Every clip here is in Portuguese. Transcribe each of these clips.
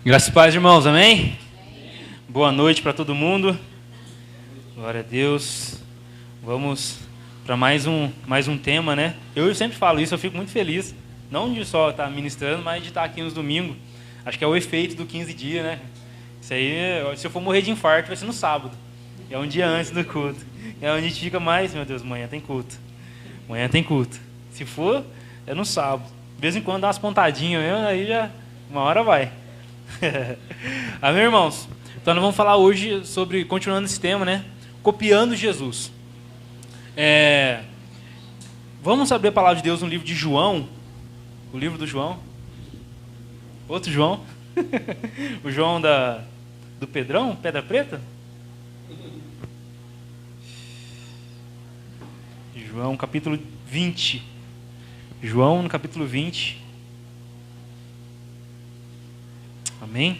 Graças e paz, irmãos, amém? Boa noite para todo mundo. Glória a Deus. Vamos para mais um tema, né? Eu sempre falo isso, eu fico muito feliz. Não de só estar ministrando, mas de estar aqui nos domingos. Acho que é o efeito do 15 dias, né? Isso aí, se eu for morrer de infarto, vai ser no sábado. É um dia antes do culto. É onde a gente fica mais, meu Deus, amanhã tem culto. Amanhã tem culto. Se for, é no sábado. De vez em quando dá umas pontadinhas mesmo, aí já uma hora vai. Amém, irmãos? Então nós vamos falar hoje sobre, continuando esse tema, né? Copiando Jesus. Vamos abrir a palavra de Deus no livro de João. O livro do João. Outro João. O João do Pedrão, Pedra Preta. João capítulo 20. João no capítulo 20. Amém?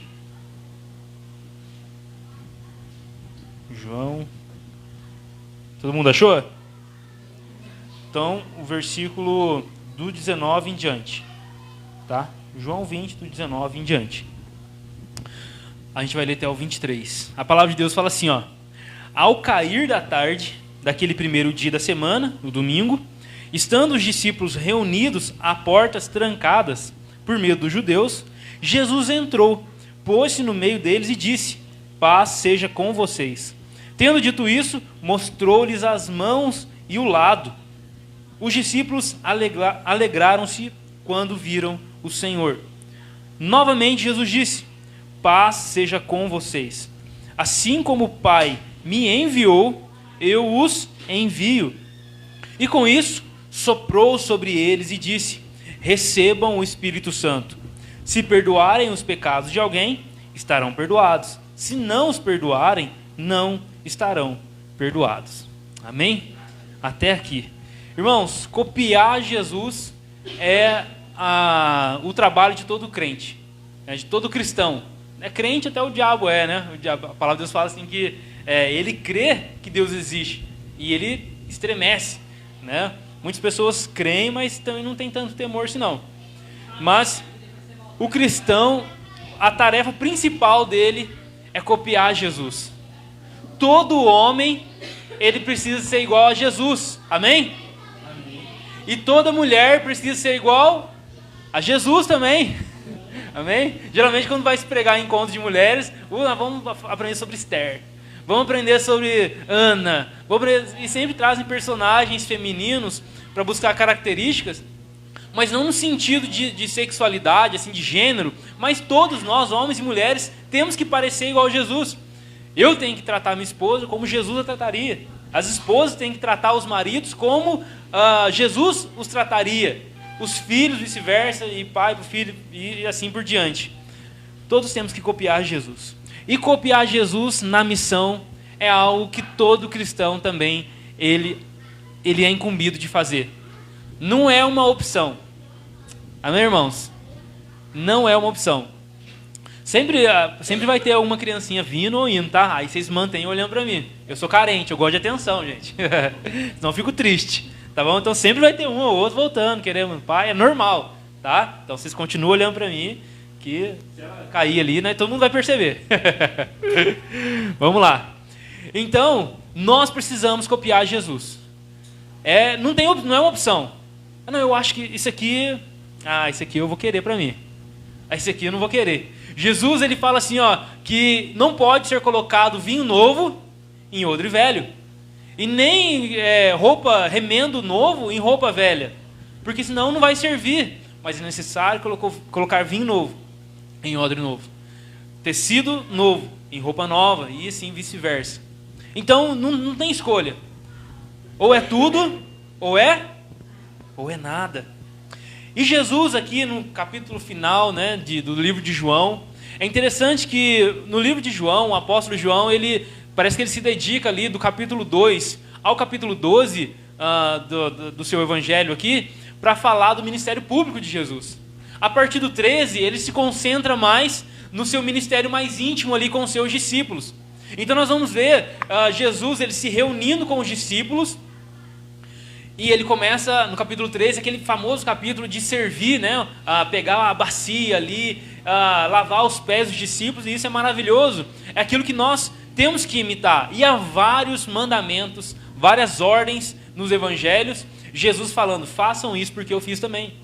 João. Todo mundo achou? Então, o versículo do 19 em diante. Tá? João 20, do 19 em diante. A gente vai ler até o 23. A palavra de Deus fala assim, ó. Ao cair da tarde, daquele primeiro dia da semana, no domingo, estando os discípulos reunidos a portas trancadas, por medo dos judeus, Jesus entrou, pôs-se no meio deles e disse: paz seja com vocês. Tendo dito isso, mostrou-lhes as mãos e o lado. Os discípulos alegraram-se quando viram o Senhor. Novamente Jesus disse: paz seja com vocês. Assim como o Pai me enviou, eu os envio. E com isso, soprou sobre eles e disse: recebam o Espírito Santo. Se perdoarem os pecados de alguém, estarão perdoados. Se não os perdoarem, não estarão perdoados. Amém? Até aqui. Irmãos, copiar Jesus é o trabalho de todo crente, de todo cristão. É crente até o diabo né? A palavra de Deus fala assim que ele crê que Deus existe e ele estremece, né? Muitas pessoas creem, mas também não tem tanto temor assim não. Mas o cristão, a tarefa principal dele é copiar Jesus. Todo homem, ele precisa ser igual a Jesus. Amém? Amém. E toda mulher precisa ser igual a Jesus também. Amém? Geralmente quando vai se pregar em encontros de mulheres, vamos aprender sobre Esther. Vamos aprender sobre Ana. E sempre trazem personagens femininos para buscar características, mas não no sentido de sexualidade, assim, de gênero, mas todos nós, homens e mulheres, temos que parecer igual a Jesus. Eu tenho que tratar minha esposa como Jesus a trataria. As esposas têm que tratar os maridos como Jesus os trataria. Os filhos, vice-versa, e pai para o filho, e assim por diante. Todos temos que copiar Jesus. E copiar Jesus na missão é algo que todo cristão também, ele é incumbido de fazer. Não é uma opção. Amém, irmãos? Não é uma opção. Sempre vai ter alguma criancinha vindo ou indo, tá? Aí vocês mantêm olhando pra mim. Eu sou carente, eu gosto de atenção, gente. Senão eu fico triste, tá bom? Então sempre vai ter um ou outro voltando, querendo pai, é normal, tá? Então vocês continuam olhando pra mim, que se ela cair ali, né, todo mundo vai perceber. Vamos lá. Então, nós precisamos copiar Jesus. Não é uma opção. Não, eu acho que isso aqui eu vou querer para mim. Esse aqui eu não vou querer. Jesus, ele fala assim, ó, que não pode ser colocado vinho novo em odre velho. E nem remendo novo em roupa velha. Porque senão não vai servir. Mas é necessário colocar vinho novo em odre novo. Tecido novo em roupa nova. E assim vice-versa. Então não tem escolha. Ou é tudo, ou é nada. E Jesus aqui no capítulo final, né, do livro de João, é interessante que no livro de João, o apóstolo João, parece que ele se dedica ali do capítulo 2 ao capítulo 12 do seu evangelho aqui, para falar do ministério público de Jesus. A partir do 13, ele se concentra mais no seu ministério mais íntimo ali com os seus discípulos. Então nós vamos ver Jesus ele se reunindo com os discípulos E ele começa no capítulo 13, aquele famoso capítulo de servir, né? Pegar a bacia ali, lavar os pés dos discípulos, e isso é maravilhoso. É aquilo que nós temos que imitar. E há vários mandamentos, várias ordens nos evangelhos, Jesus falando, façam isso porque eu fiz também.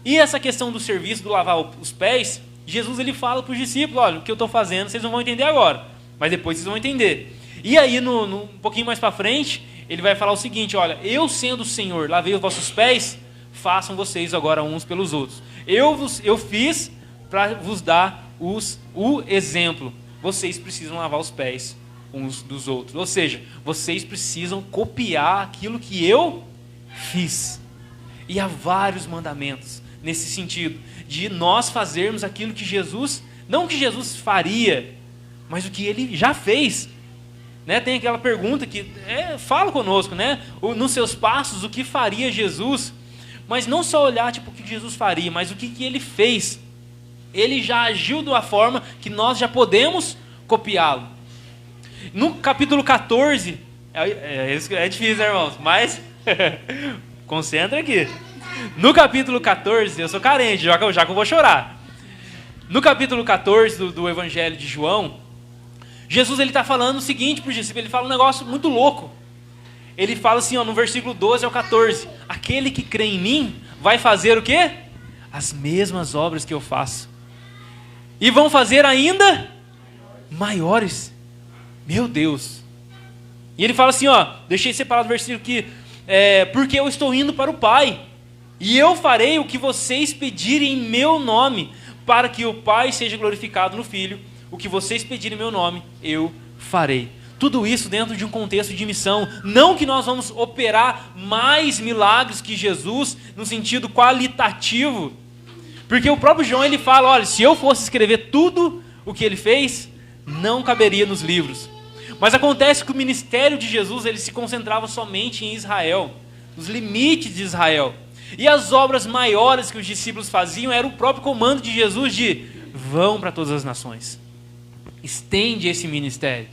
E essa questão do serviço, do lavar os pés, Jesus ele fala para os discípulos, olha, o que eu estou fazendo vocês não vão entender agora, mas depois vocês vão entender. E aí, um pouquinho mais para frente, ele vai falar o seguinte, olha, eu sendo o Senhor, lavei os vossos pés, façam vocês agora uns pelos outros. Eu fiz para vos dar o exemplo. Vocês precisam lavar os pés uns dos outros. Ou seja, vocês precisam copiar aquilo que eu fiz. E há vários mandamentos nesse sentido, de nós fazermos aquilo que Jesus, não que Jesus faria, mas o que ele já fez. Né? Tem aquela pergunta que fala conosco, né? Nos seus passos, o que faria Jesus? Mas não só olhar tipo, o que Jesus faria, mas o que ele fez. Ele já agiu de uma forma que nós já podemos copiá-lo. No capítulo 14, é difícil, né, irmãos? Mas, concentra aqui. No capítulo 14, eu sou carente, já que eu vou chorar. No capítulo 14 do Evangelho de João, Jesus está falando o seguinte para os discípulos, ele fala um negócio muito louco. Ele fala assim, no versículo 12 ao 14, aquele que crê em mim vai fazer o quê? As mesmas obras que eu faço. E vão fazer ainda maiores. Meu Deus. E ele fala assim, deixei separado o versículo aqui, porque eu estou indo para o Pai, e eu farei o que vocês pedirem em meu nome, para que o Pai seja glorificado no Filho. O que vocês pedirem em meu nome, eu farei. Tudo isso dentro de um contexto de missão. Não que nós vamos operar mais milagres que Jesus, no sentido qualitativo. Porque o próprio João ele fala, olha, se eu fosse escrever tudo o que ele fez, não caberia nos livros. Mas acontece que o ministério de Jesus ele se concentrava somente em Israel, nos limites de Israel. E as obras maiores que os discípulos faziam era o próprio comando de Jesus de vão para todas as nações. Estende esse ministério.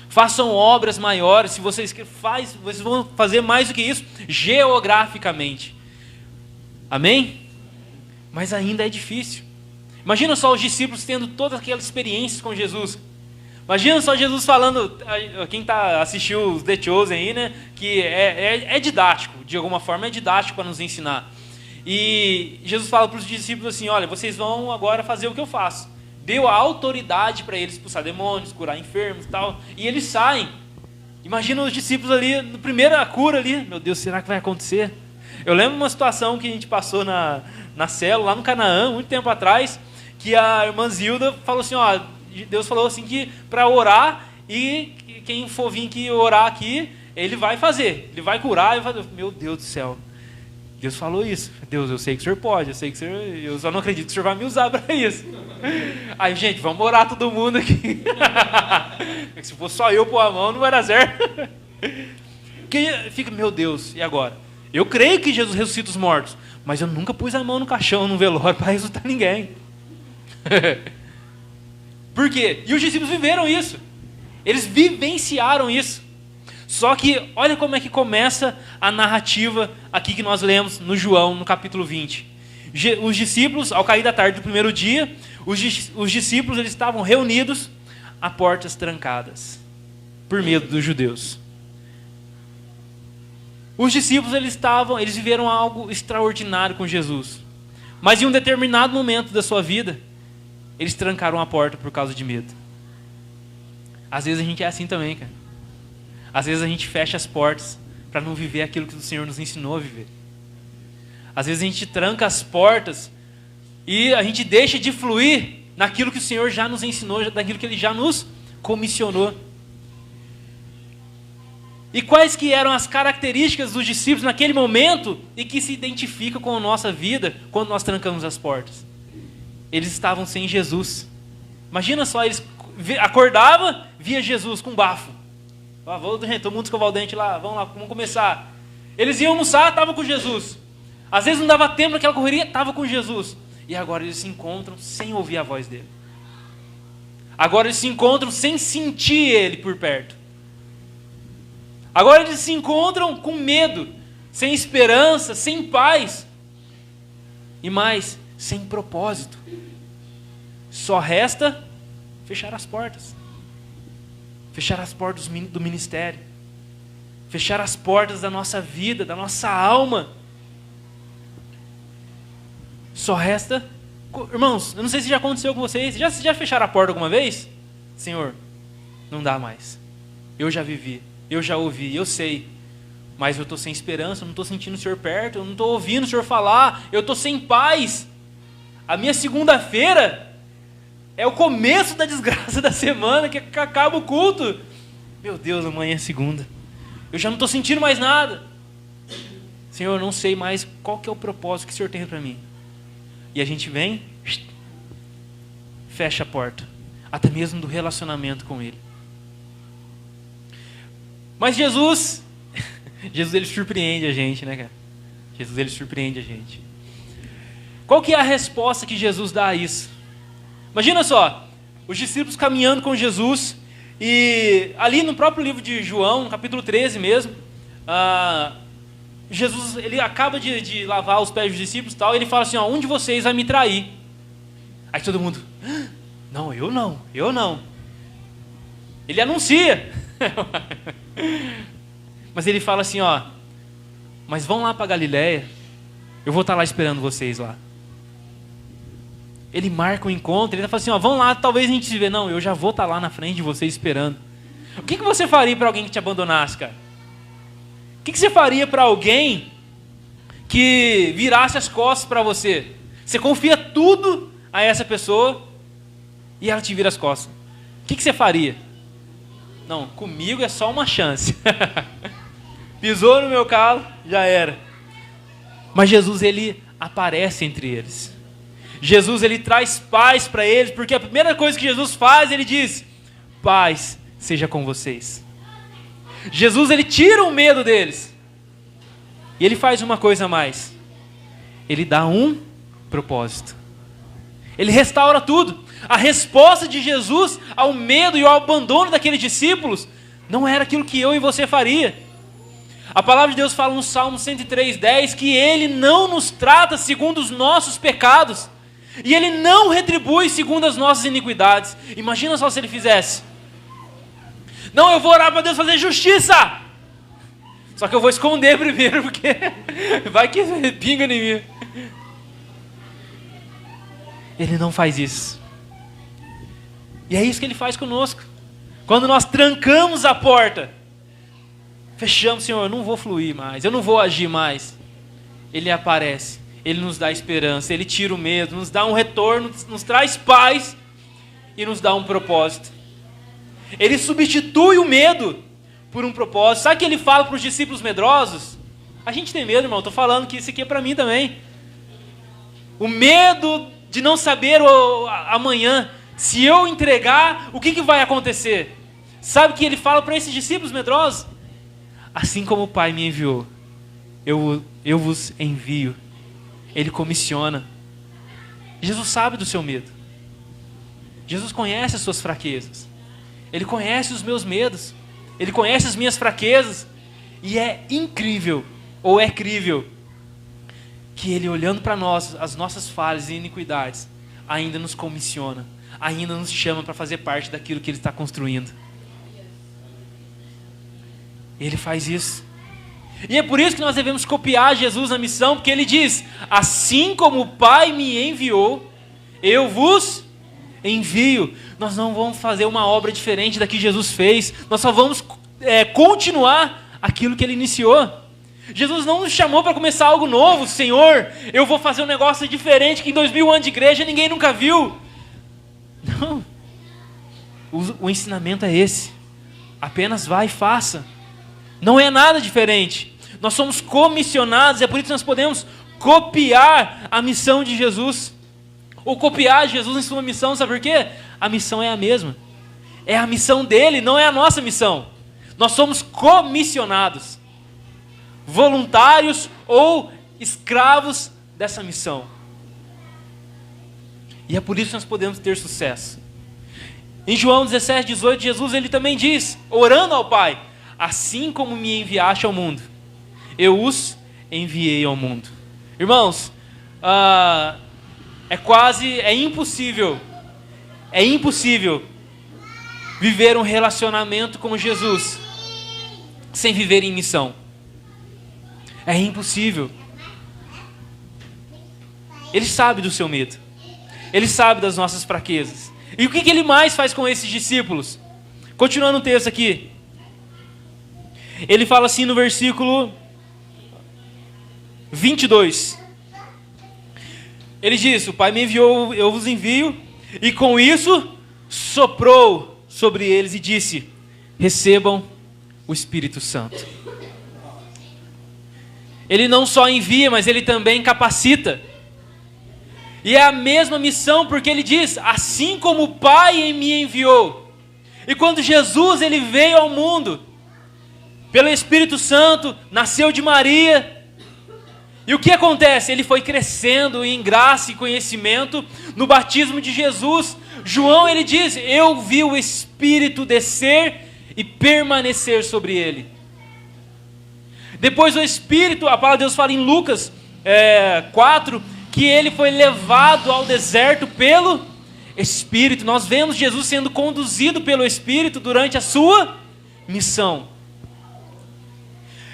Façam obras maiores. Se vocês vão fazer mais do que isso geograficamente. Amém? Mas ainda é difícil. Imagina só os discípulos tendo todas aquelas experiências com Jesus. Imagina só Jesus falando, quem assistiu os The Chosen aí, né? Que é didático, de alguma forma é didático para nos ensinar. E Jesus fala para os discípulos assim, olha, vocês vão agora fazer o que eu faço. Deu a autoridade para eles expulsar demônios, curar enfermos e tal. E eles saem. Imagina os discípulos ali, na primeira cura ali. Meu Deus, será que vai acontecer? Eu lembro uma situação que a gente passou na célula, lá no Canaã, muito tempo atrás, que a irmã Zilda falou assim, Deus falou assim que para orar, e quem for vir aqui orar aqui, ele vai fazer. Ele vai curar, meu Deus do céu. Deus falou isso. Deus, eu sei que o senhor pode, eu só não acredito que o senhor vai me usar para isso. Aí, gente, vamos orar todo mundo aqui. Se for só eu pôr a mão, não vai dar certo. Porque fica, meu Deus, e agora? Eu creio que Jesus ressuscita os mortos, mas eu nunca pus a mão no caixão, no velório, para ressuscitar ninguém. Por quê? E os discípulos viveram isso. Eles vivenciaram isso. Só que, olha como é que começa a narrativa aqui que nós lemos no João, no capítulo 20. Os discípulos, ao cair da tarde do primeiro dia, os discípulos eles estavam reunidos a portas trancadas, por medo dos judeus. Os discípulos eles viveram algo extraordinário com Jesus. Mas em um determinado momento da sua vida, eles trancaram a porta por causa de medo. Às vezes a gente é assim também, cara. Às vezes a gente fecha as portas para não viver aquilo que o Senhor nos ensinou a viver. Às vezes a gente tranca as portas e a gente deixa de fluir naquilo que o Senhor já nos ensinou, naquilo que Ele já nos comissionou. E quais que eram as características dos discípulos naquele momento e que se identificam com a nossa vida quando nós trancamos as portas? Eles estavam sem Jesus. Imagina só, eles acordavam, via Jesus com bafo. Todo mundo escovar o dente lá, vamos lá, vamos começar. Eles iam almoçar, estavam com Jesus. Às vezes não dava tempo naquela correria, estava com Jesus. E agora eles se encontram sem ouvir a voz dele. Agora eles se encontram sem sentir ele por perto. Agora eles se encontram com medo. sem esperança, sem paz e mais, sem propósito. Só resta fechar as portas. Fechar as portas do ministério. Fechar as portas da nossa vida, da nossa alma. Só resta... Irmãos, eu não sei se já aconteceu com vocês. Já fecharam a porta alguma vez? Senhor, não dá mais. Eu já vivi, eu já ouvi, eu sei. Mas eu estou sem esperança, eu não estou sentindo o Senhor perto, eu não estou ouvindo o Senhor falar, eu estou sem paz. A minha segunda-feira é o começo da desgraça da semana, que acaba o culto. Meu Deus, amanhã é segunda. Eu já não estou sentindo mais nada. Senhor, eu não sei mais qual que é o propósito que o Senhor tem para mim. E a gente vem, fecha a porta, até mesmo do relacionamento com Ele. Mas Jesus ele surpreende a gente, né, cara? Jesus ele surpreende a gente. Qual que é a resposta que Jesus dá a isso? Imagina só, os discípulos caminhando com Jesus, e ali no próprio livro de João, no capítulo 13 mesmo, Jesus ele acaba de lavar os pés dos discípulos e tal, e ele fala assim, ó, um de vocês vai me trair. Aí todo mundo, não, eu não. Ele anuncia. Mas ele fala assim, ó, mas vão lá para Galileia, eu vou estar lá esperando vocês lá. Ele marca o encontro, ele fala assim, ó, vão lá, talvez a gente se vê. Não, eu já vou estar lá na frente de vocês esperando. O que você faria para alguém que te abandonasse, cara? O que você faria para alguém que virasse as costas para você? Você confia tudo a essa pessoa e ela te vira as costas. O que você faria? Não, comigo é só uma chance. Pisou no meu calo, já era. Mas Jesus, ele aparece entre eles. Jesus, ele traz paz para eles, porque a primeira coisa que Jesus faz, ele diz, paz seja com vocês. Jesus, ele tira o medo deles. E ele faz uma coisa a mais. Ele dá um propósito. Ele restaura tudo. A resposta de Jesus ao medo e ao abandono daqueles discípulos não era aquilo que eu e você faria. A palavra de Deus fala no Salmo 103:10 que Ele não nos trata segundo os nossos pecados e Ele não retribui segundo as nossas iniquidades. Imagina só se Ele fizesse. Não, eu vou orar para Deus fazer justiça. Só que eu vou esconder primeiro, porque vai que pinga em mim. Ele não faz isso. E é isso que Ele faz conosco. Quando nós trancamos a porta, fechamos, Senhor, eu não vou fluir mais, eu não vou agir mais. Ele aparece, Ele nos dá esperança, Ele tira o medo, nos dá um retorno, nos traz paz e nos dá um propósito. Ele substitui o medo por um propósito. Sabe o que Ele fala para os discípulos medrosos? A gente tem medo, irmão, estou falando que isso aqui é para mim também. O medo de não saber amanhã, se eu entregar, o que vai acontecer? Sabe o que Ele fala para esses discípulos medrosos? Assim como o Pai me enviou, eu vos envio. Ele comissiona. Jesus sabe do seu medo. Jesus conhece as suas fraquezas. Ele conhece os meus medos. Ele conhece as minhas fraquezas. E é incrível, ou é crível, que Ele, olhando para nós, as nossas falhas e iniquidades, ainda nos comissiona, ainda nos chama para fazer parte daquilo que Ele está construindo. Ele faz isso. E é por isso que nós devemos copiar Jesus na missão, porque Ele diz, assim como o Pai me enviou, eu vos envio. Nós não vamos fazer uma obra diferente da que Jesus fez, nós só vamos continuar aquilo que Ele iniciou. Jesus não nos chamou para começar algo novo. Senhor, eu vou fazer um negócio diferente que em 2000 anos de igreja ninguém nunca viu. Não. O ensinamento é esse. Apenas vá e faça. Não é nada diferente. Nós somos comissionados, é por isso que nós podemos copiar a missão de Jesus. Ou copiar Jesus em sua missão, sabe por quê? A missão é a mesma. É a missão dele, não é a nossa missão. Nós somos comissionados. Voluntários ou escravos dessa missão. E é por isso que nós podemos ter sucesso. Em João 17:18, Jesus ele também diz, orando ao Pai, assim como me enviaste ao mundo, eu os enviei ao mundo. Irmãos, é impossível viver um relacionamento com Jesus sem viver em missão. É impossível. Ele sabe do seu medo. Ele sabe das nossas fraquezas. E o que ele mais faz com esses discípulos? Continuando o texto aqui. Ele fala assim no versículo 22. Ele diz: o Pai me enviou, eu vos envio. E com isso soprou sobre eles e disse: recebam o Espírito Santo. Ele não só envia, mas ele também capacita. E é a mesma missão, porque ele diz: assim como o Pai me enviou. E quando Jesus ele veio ao mundo, pelo Espírito Santo, nasceu de Maria. E o que acontece? Ele foi crescendo em graça e conhecimento no batismo de Jesus. João ele diz: eu vi o Espírito descer e permanecer sobre ele. Depois o Espírito, a palavra de Deus fala em Lucas 4, que ele foi levado ao deserto pelo Espírito. Nós vemos Jesus sendo conduzido pelo Espírito durante a sua missão.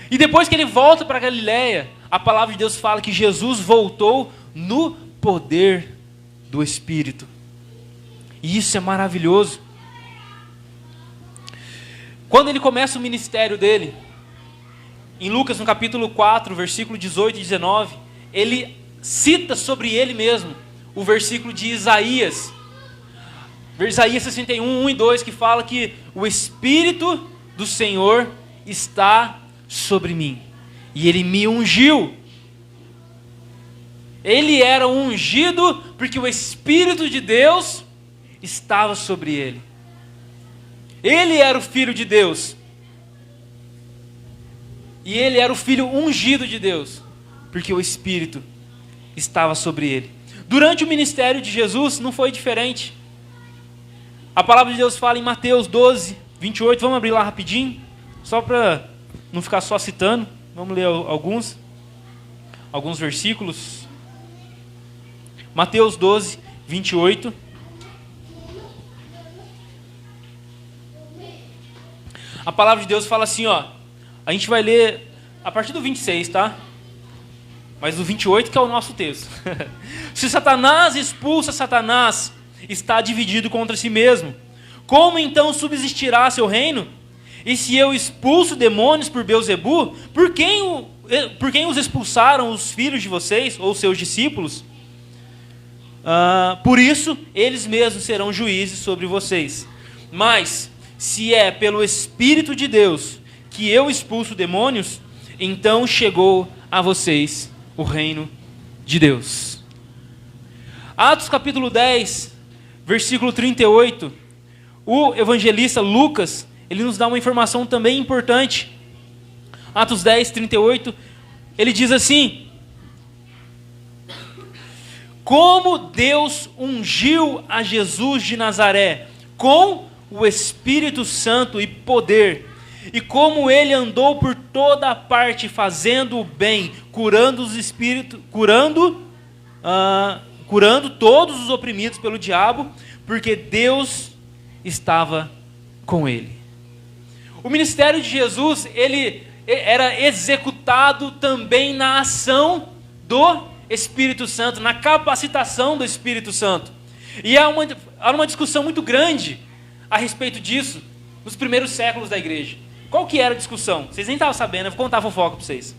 E depois que ele volta para Galileia, a palavra de Deus fala que Jesus voltou no poder do Espírito. E isso é maravilhoso. Quando ele começa o ministério dele, em Lucas no capítulo 4, versículo 18 e 19, ele cita sobre ele mesmo o versículo de Isaías. Isaías 61, 1 e 2, que fala que o Espírito do Senhor está sobre mim. E ele me ungiu. Ele era ungido porque o Espírito de Deus estava sobre ele. Ele era o Filho de Deus. E ele era o Filho ungido de Deus, porque o Espírito estava sobre ele. Durante o ministério de Jesus não foi diferente. A palavra de Deus fala em Mateus 12, 28. Vamos abrir lá rapidinho, só para não ficar só citando. Vamos ler alguns versículos. Mateus 12, 28. A palavra de Deus fala assim, ó. A gente vai ler a partir do 26, tá? Mas o 28 que é o nosso texto. Se Satanás expulsa Satanás, está dividido contra si mesmo. Como então subsistirá seu reino? E se eu expulso demônios por Beelzebu, por quem os expulsaram os filhos de vocês, ou seus discípulos? Por isso, eles mesmos serão juízes sobre vocês. Mas, se é pelo Espírito de Deus que eu expulso demônios, então chegou a vocês o reino de Deus. Atos capítulo 10, versículo 38, o evangelista Lucas, ele nos dá uma informação também importante. Atos 10, 38, ele diz assim: como Deus ungiu a Jesus de Nazaré com o Espírito Santo e poder, e como ele andou por toda a parte fazendo o bem, curando todos os oprimidos pelo diabo, porque Deus estava com ele. O ministério de Jesus, ele era executado também na ação do Espírito Santo, na capacitação do Espírito Santo. E há uma discussão muito grande a respeito disso nos primeiros séculos da igreja. Qual que era a discussão? Vocês nem estavam sabendo, eu vou contar a fofoca para vocês.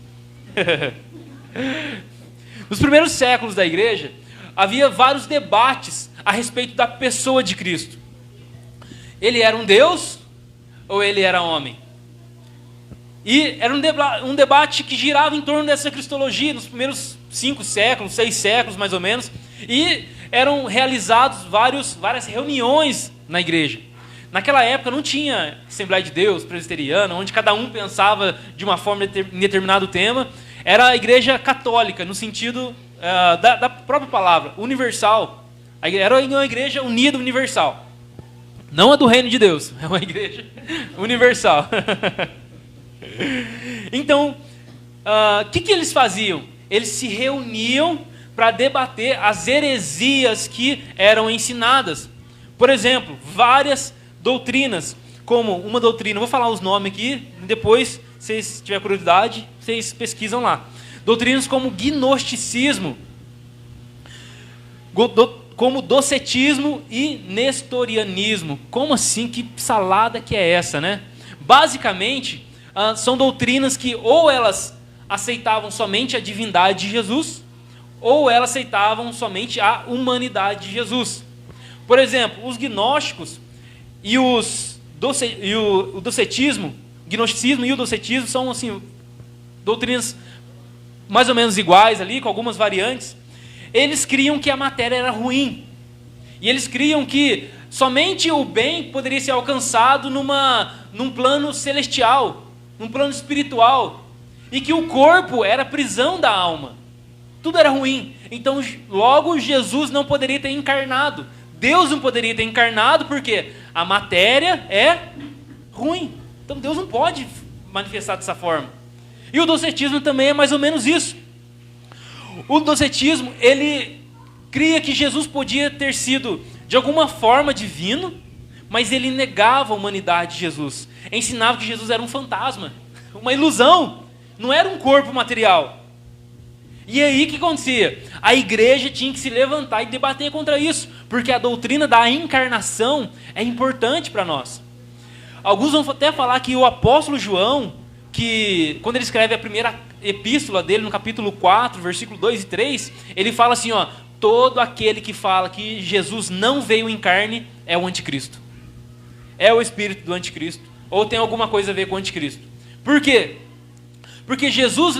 Nos primeiros séculos da igreja, havia vários debates a respeito da pessoa de Cristo. Ele era um Deus ou ele era homem? E era um debate que girava em torno dessa cristologia nos primeiros 5 séculos, 6 séculos mais ou menos. E eram realizadas várias reuniões na igreja. Naquela época não tinha Assembleia de Deus, presbiteriana, onde cada um pensava de uma forma em determinado tema. Era a igreja católica, no sentido da própria palavra, universal. Era uma igreja unida, universal. Não a do reino de Deus, é uma igreja universal. Então, que eles faziam? Eles se reuniam para debater as heresias que eram ensinadas. Por exemplo, várias doutrinas, como uma doutrina, vou falar os nomes aqui, depois, se vocês tiverem curiosidade, vocês pesquisam lá. Doutrinas como gnosticismo, como docetismo e nestorianismo. Como assim? Que salada que é essa, né? Basicamente, são doutrinas que ou elas aceitavam somente a divindade de Jesus, ou elas aceitavam somente a humanidade de Jesus. Por exemplo, os gnósticos e o docetismo, gnosticismo e o docetismo são assim, doutrinas mais ou menos iguais ali, com algumas variantes. Eles criam que a matéria era ruim. E eles criam que somente o bem poderia ser alcançado num plano celestial, num plano espiritual. E que o corpo era a prisão da alma. Tudo era ruim. Então, logo, Jesus não poderia ter encarnado. Deus não poderia ter encarnado porque a matéria é ruim. Então, Deus não pode manifestar dessa forma. E o docetismo também é mais ou menos isso. O docetismo, ele cria que Jesus podia ter sido, de alguma forma, divino, mas ele negava a humanidade de Jesus. Ensinava que Jesus era um fantasma, uma ilusão, não era um corpo material. E aí o que acontecia? A igreja tinha que se levantar e debater contra isso, porque a doutrina da encarnação é importante para nós. Alguns vão até falar que o apóstolo João, que quando ele escreve a primeira epístola dele, no capítulo 4, versículo 2 e 3, ele fala assim, todo aquele que fala que Jesus não veio em carne é o anticristo. É o espírito do anticristo, ou tem alguma coisa a ver com o anticristo. Por quê? Porque Jesus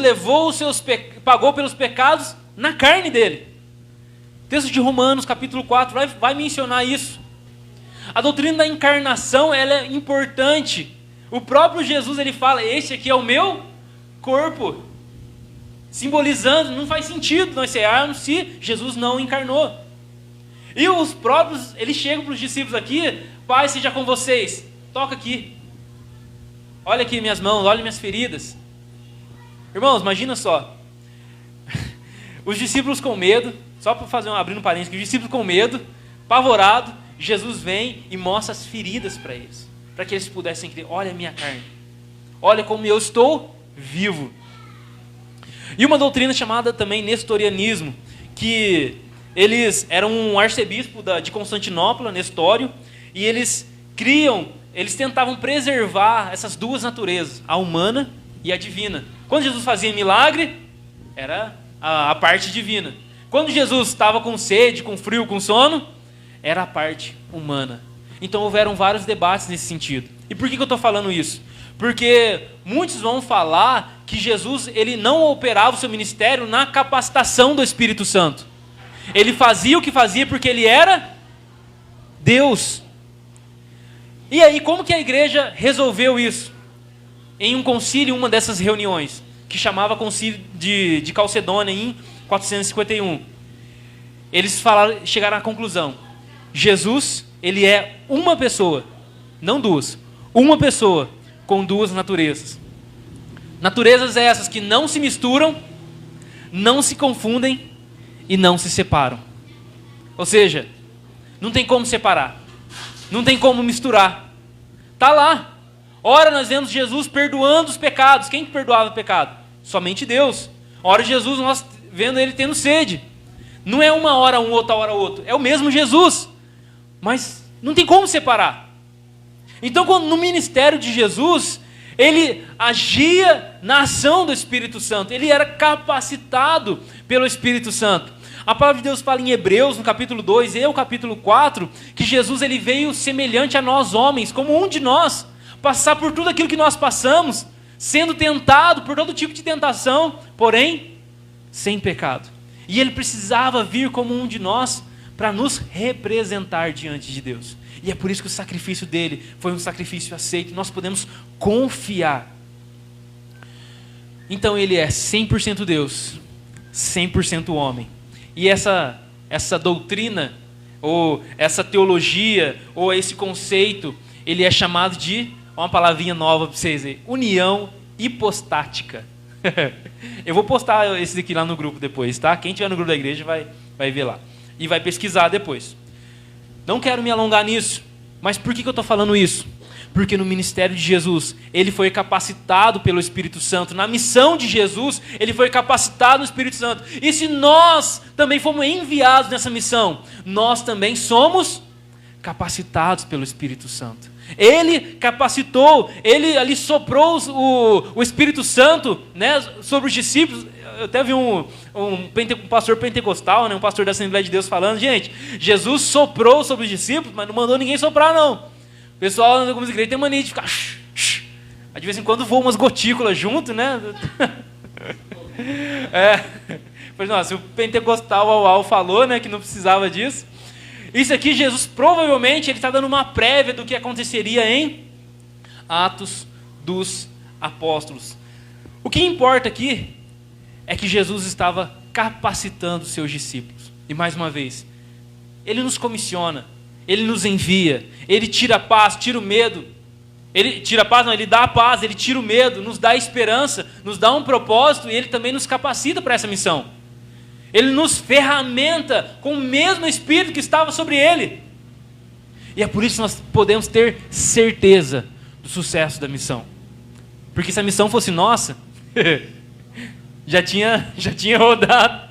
pagou pelos pecados na carne dele. O texto de Romanos, capítulo 4, vai mencionar isso. A doutrina da encarnação, ela é importante. O próprio Jesus, ele fala, esse aqui é o meu corpo. Simbolizando, não faz sentido nós cearmos se Jesus não encarnou. E os próprios, eles chegam para os discípulos aqui, Pai seja com vocês, toca aqui. Olha aqui minhas mãos, olha minhas feridas. Irmãos, imagina só. Os discípulos com medo, só para abrir um parênteses, os discípulos com medo, apavorado, Jesus vem e mostra as feridas para eles. Para que eles pudessem crer, olha a minha carne. Olha como eu estou vivo. E uma doutrina chamada também nestorianismo, que eles eram um arcebispo de Constantinopla, Nestório, e eles tentavam preservar essas duas naturezas, a humana e a divina. Quando Jesus fazia milagre, era a parte divina. Quando Jesus estava com sede, com frio, com sono, era a parte humana. Então houveram vários debates nesse sentido. E por que eu estou falando isso? Porque muitos vão falar que Jesus ele não operava o seu ministério na capacitação do Espírito Santo. Ele fazia o que fazia porque ele era Deus. E aí, como que a igreja resolveu isso? Em um concílio, uma dessas reuniões, que chamava Concílio de Calcedônia, em 451. Eles chegaram à conclusão. Jesus, ele é uma pessoa, não duas. Uma pessoa com duas naturezas. Naturezas essas que não se misturam, não se confundem e não se separam. Ou seja, não tem como separar. Não tem como misturar. Está lá. Ora nós vemos Jesus perdoando os pecados. Quem que perdoava o pecado? Somente Deus. Ora Jesus, nós vendo ele tendo sede. Não é uma hora um, outra hora outro. É o mesmo Jesus. Mas não tem como separar. Então, no ministério de Jesus, ele agia na ação do Espírito Santo. Ele era capacitado pelo Espírito Santo. A palavra de Deus fala em Hebreus, no capítulo 2 e o capítulo 4, que Jesus ele veio semelhante a nós homens, como um de nós, passar por tudo aquilo que nós passamos, sendo tentado por todo tipo de tentação, porém, sem pecado. E ele precisava vir como um de nós, para nos representar diante de Deus. E é por isso que o sacrifício dele foi um sacrifício aceito. Nós podemos confiar. Então ele é 100% Deus, 100% homem. E essa doutrina, ou essa teologia, ou esse conceito, ele é chamado de, uma palavrinha nova para vocês aí, união hipostática. Eu vou postar esse aqui lá no grupo depois, tá? Quem tiver no grupo da igreja vai ver lá. E vai pesquisar depois. Não quero me alongar nisso. Mas por que eu estou falando isso? Porque no ministério de Jesus, ele foi capacitado pelo Espírito Santo. Na missão de Jesus, ele foi capacitado no Espírito Santo. E se nós também fomos enviados nessa missão, nós também somos capacitados pelo Espírito Santo. Ele capacitou, ele ali soprou o Espírito Santo, né, sobre os discípulos. Eu até vi um pastor pentecostal, né, um pastor da Assembleia de Deus falando, gente, Jesus soprou sobre os discípulos, mas não mandou ninguém soprar não. O pessoal em algumas igrejas tem mania de ficar... Aí de vez em quando voam umas gotículas junto, né? Pois não, se o pentecostal falou, né, que não precisava disso. Isso aqui, Jesus provavelmente ele está dando uma prévia do que aconteceria em Atos dos Apóstolos. O que importa aqui é que Jesus estava capacitando seus discípulos. E mais uma vez, ele nos comissiona, ele nos envia, ele tira a paz, tira o medo. Ele tira a paz, não, ele dá a paz, ele tira o medo, nos dá esperança, nos dá um propósito e ele também nos capacita para essa missão. Ele nos ferramenta com o mesmo Espírito que estava sobre ele. E é por isso que nós podemos ter certeza do sucesso da missão. Porque se a missão fosse nossa, já tinha rodado.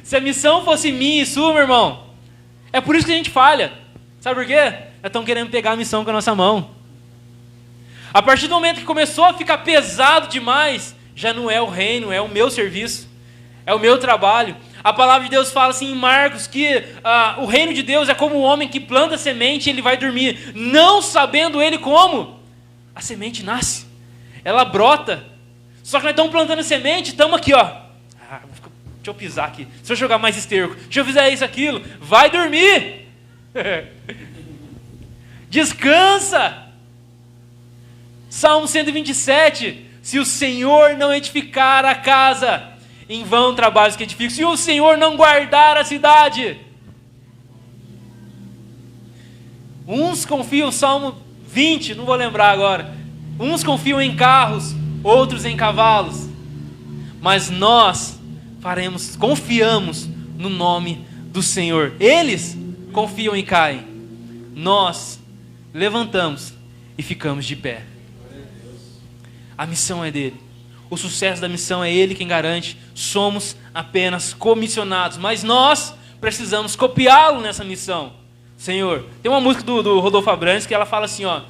Se a missão fosse minha e sua, meu irmão, é por isso que a gente falha. Sabe por quê? Nós estamos querendo pegar a missão com a nossa mão. A partir do momento que começou a ficar pesado demais, já não é o reino, é o meu serviço, é o meu trabalho. A palavra de Deus fala assim em Marcos que o reino de Deus é como um homem que planta semente e ele vai dormir, não sabendo ele como. A semente nasce, ela brota. Só que nós estamos plantando semente, estamos aqui, ó. Deixa eu pisar aqui, deixa eu jogar mais esterco, deixa eu fizer isso, aquilo. Vai dormir. Descansa. Salmo 127, se o Senhor não edificar a casa, em vão trabalhos que edificam. Se o Senhor não guardar a cidade. Uns confiam, Salmo 20, não vou lembrar agora. Uns confiam em carros, outros em cavalos. Mas nós confiamos no nome do Senhor. Eles confiam e caem. Nós levantamos e ficamos de pé. A missão é dele. O sucesso da missão é ele quem garante. Somos apenas comissionados, mas nós precisamos copiá-lo nessa missão. Senhor, tem uma música do Rodolfo Abrantes que ela fala assim, ó,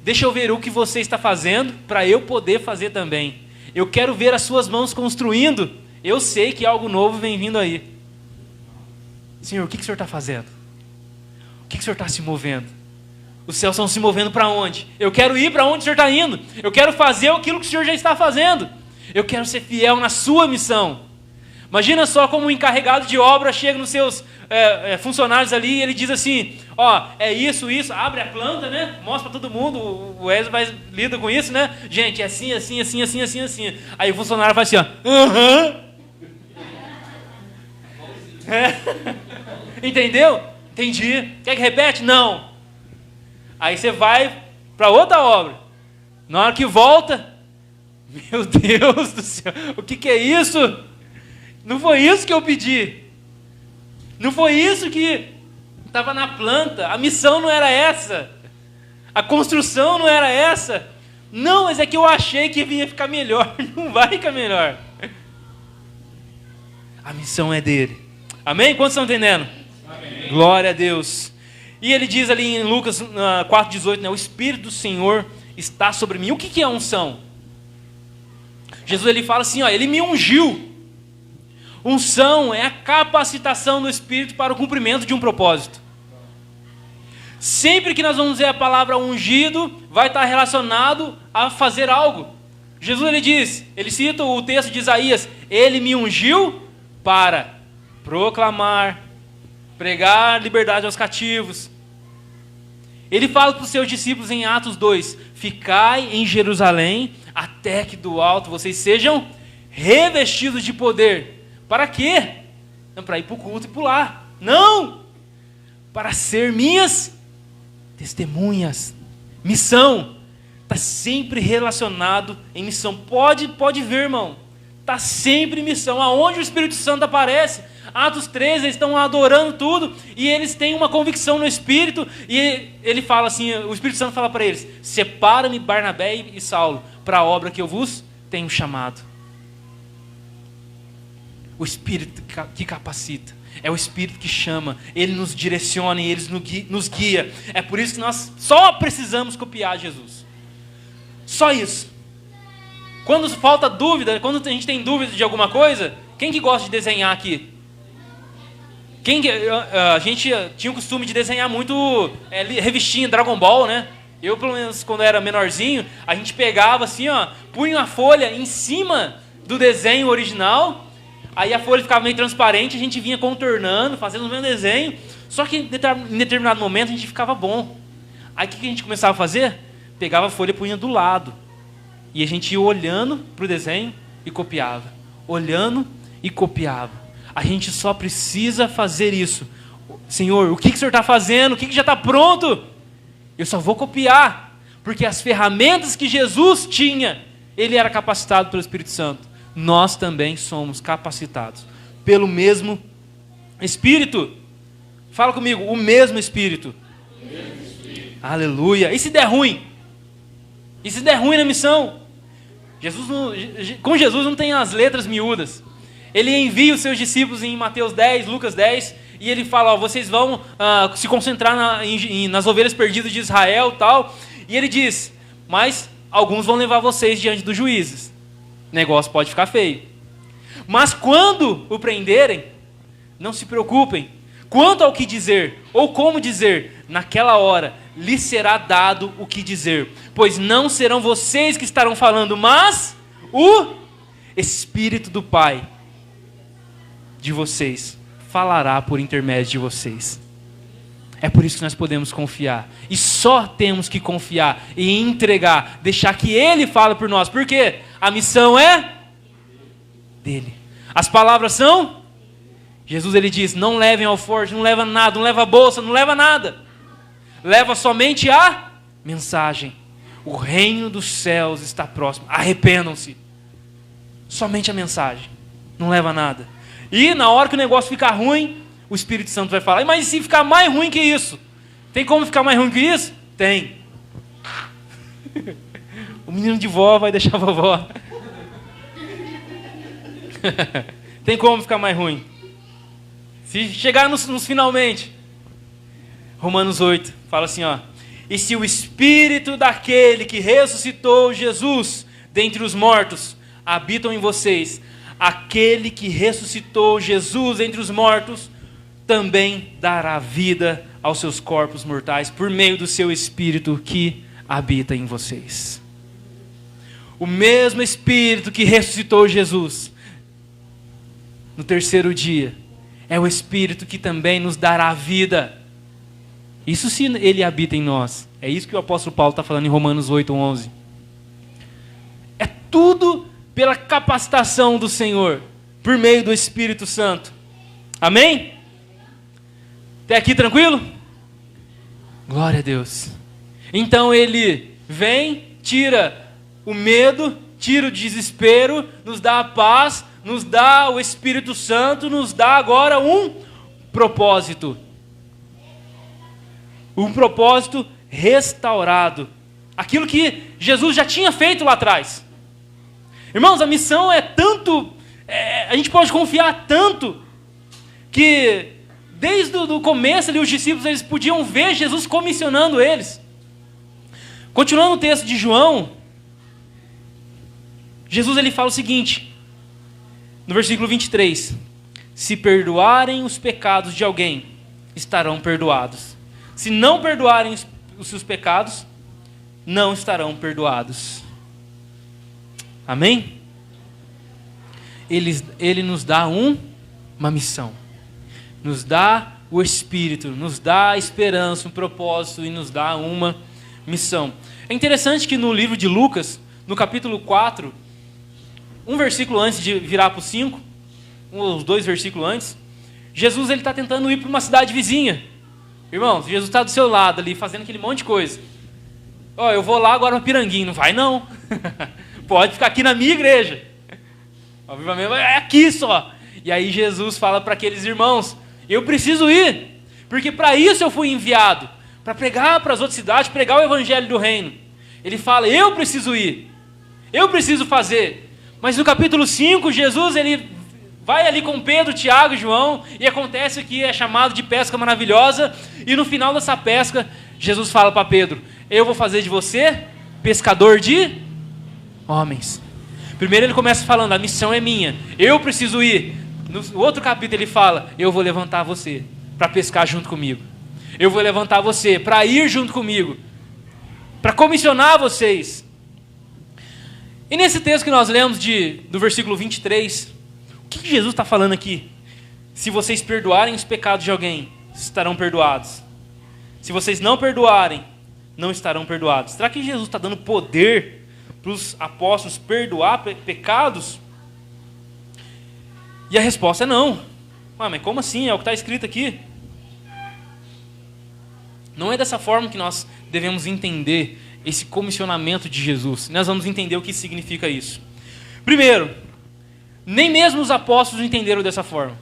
deixa eu ver o que você está fazendo para eu poder fazer também. Eu quero ver as suas mãos construindo. Eu sei que algo novo vem vindo aí. Senhor, o que o Senhor está fazendo? O que o Senhor está se movendo? Os céus estão se movendo para onde? Eu quero ir para onde o Senhor está indo. Eu quero fazer aquilo que o Senhor já está fazendo. Eu quero ser fiel na sua missão. Imagina só como um encarregado de obra chega nos seus funcionários ali e ele diz assim, ó, é isso, abre a planta, né? Mostra para todo mundo, o Wesley lida com isso, né? Gente, é assim, assim, assim, assim, assim, assim. Aí o funcionário faz assim, ó, Entendeu? Entendi. Quer que repete? Não. Aí você vai para outra obra. Na hora que volta, meu Deus do céu, o que é isso? Não foi isso que eu pedi. Não foi isso que estava na planta. A missão não era essa. A construção não era essa. Não, mas é que eu achei que vinha ficar melhor. Não vai ficar melhor. A missão é dele. Amém? Quantos estão entendendo? Amém. Glória a Deus. E ele diz ali em Lucas 4,18, né, o Espírito do Senhor está sobre mim. O que é unção? Jesus ele fala assim, ó, ele me ungiu. Unção é a capacitação do Espírito para o cumprimento de um propósito. Sempre que nós vamos dizer a palavra ungido, vai estar relacionado a fazer algo. Jesus ele diz, ele cita o texto de Isaías, ele me ungiu para proclamar, pregar liberdade aos cativos. Ele fala para os seus discípulos em Atos 2, ficai em Jerusalém, até que do alto vocês sejam revestidos de poder. Para quê? Não para ir para o culto e pular. Não! Para ser minhas testemunhas. Missão. está sempre relacionado em missão. Pode ver, irmão. Está sempre em missão. Aonde o Espírito Santo aparece, Atos 13, eles estão adorando tudo, e eles têm uma convicção no Espírito, e ele fala assim, o Espírito Santo fala para eles: separa-me Barnabé e Saulo para a obra que eu vos tenho chamado. O Espírito que capacita, é o Espírito que chama, ele nos direciona e ele nos guia. É por isso que nós só precisamos copiar Jesus. Só isso. Quando falta dúvida, quando a gente tem dúvida de alguma coisa, quem que gosta de desenhar aqui? A gente tinha o costume de desenhar muito revistinha, Dragon Ball, né? Eu, pelo menos, quando era menorzinho, a gente pegava assim, ó, punha a folha em cima do desenho original, aí a folha ficava meio transparente, a gente vinha contornando, fazendo o mesmo desenho, só que em determinado momento a gente ficava bom. Aí o que a gente começava a fazer? Pegava a folha e punha do lado. E a gente ia olhando para o desenho e copiava. Olhando e copiava. A gente só precisa fazer isso. Senhor, o que o Senhor está fazendo? O que já está pronto? Eu só vou copiar. Porque as ferramentas que Jesus tinha, ele era capacitado pelo Espírito Santo. Nós também somos capacitados pelo mesmo Espírito. Fala comigo, o mesmo Espírito. Aleluia. E se der ruim? E se der ruim na missão? Com Jesus não tem as letras miúdas. Ele envia os seus discípulos em Mateus 10, Lucas 10, e ele fala, ó, vocês vão se concentrar nas ovelhas perdidas de Israel, tal. E ele diz, mas alguns vão levar vocês diante dos juízes. O negócio pode ficar feio. Mas quando o prenderem, não se preocupem. Quanto ao que dizer, ou como dizer, naquela hora lhes será dado o que dizer. Pois não serão vocês que estarão falando, mas o Espírito do Pai de vocês falará por intermédio de vocês. É por isso que nós podemos confiar. E só temos que confiar e entregar, deixar que Ele fale por nós. Por quê? A missão é dele. As palavras são... Jesus, ele diz, não levem alforje, não leva nada, não leva bolsa, não leva nada. Leva somente a mensagem. O reino dos céus está próximo. Arrependam-se. Somente a mensagem. Não leva nada. E na hora que o negócio ficar ruim, o Espírito Santo vai falar, mas e se ficar mais ruim que isso? Tem como ficar mais ruim que isso? Tem. O menino de vó vai deixar a vovó. Tem como ficar mais ruim? Se chegar nos finalmente. Romanos 8 fala assim, ó. E se o Espírito daquele que ressuscitou Jesus dentre os mortos habitam em vocês, aquele que ressuscitou Jesus entre os mortos também dará vida aos seus corpos mortais por meio do seu Espírito que habita em vocês. O mesmo Espírito que ressuscitou Jesus no terceiro dia é o Espírito que também nos dará vida. Isso se Ele habita em nós. É isso que o apóstolo Paulo está falando em Romanos 8:11. É tudo pela capacitação do Senhor, por meio do Espírito Santo. Amém? Até aqui tranquilo? Glória a Deus. Então Ele vem, tira o medo, tira o desespero, nos dá a paz, nos dá o Espírito Santo, nos dá agora um propósito. Um propósito restaurado. Aquilo que Jesus já tinha feito lá atrás. Irmãos, a missão é tanto... a gente pode confiar tanto que desde o começo ali, os discípulos eles podiam ver Jesus comissionando eles. Continuando o texto de João, Jesus ele fala o seguinte, no versículo 23. Se perdoarem os pecados de alguém, estarão perdoados. Se não perdoarem os seus pecados, não estarão perdoados. Amém? Ele nos dá uma missão. Nos dá o Espírito, nos dá a esperança, um propósito e nos dá uma missão. É interessante que no livro de Lucas, no capítulo 4, um versículo antes de virar para o 5, os 2 versículos antes, Jesus está tentando ir para uma cidade vizinha. Irmãos, Jesus está do seu lado ali, fazendo aquele monte de coisa. Ó, eu vou lá agora no Piranguinho. Não vai não. Pode ficar aqui na minha igreja. Obviamente é aqui só. E aí Jesus fala para aqueles irmãos, eu preciso ir, porque para isso eu fui enviado, para pregar para as outras cidades, pregar o evangelho do reino. Ele fala, eu preciso ir, eu preciso fazer. Mas no capítulo 5, Jesus ele vai ali com Pedro, Tiago e João, e acontece o que é chamado de pesca maravilhosa, e no final dessa pesca, Jesus fala para Pedro, eu vou fazer de você pescador de homens. Primeiro ele começa falando, a missão é minha, eu preciso ir. No outro capítulo ele fala, eu vou levantar você para pescar junto comigo. Eu vou levantar você para ir junto comigo, para comissionar vocês. E nesse texto que nós lemos do versículo 23, o que Jesus está falando aqui? Se vocês perdoarem os pecados de alguém, estarão perdoados. Se vocês não perdoarem, não estarão perdoados. Será que Jesus está dando poder para os apóstolos perdoar pecados? E a resposta é não. Mas como assim? É o que está escrito aqui. Não é dessa forma que nós devemos entender esse comissionamento de Jesus. Nós vamos entender o que significa isso. Primeiro, nem mesmo os apóstolos entenderam dessa forma.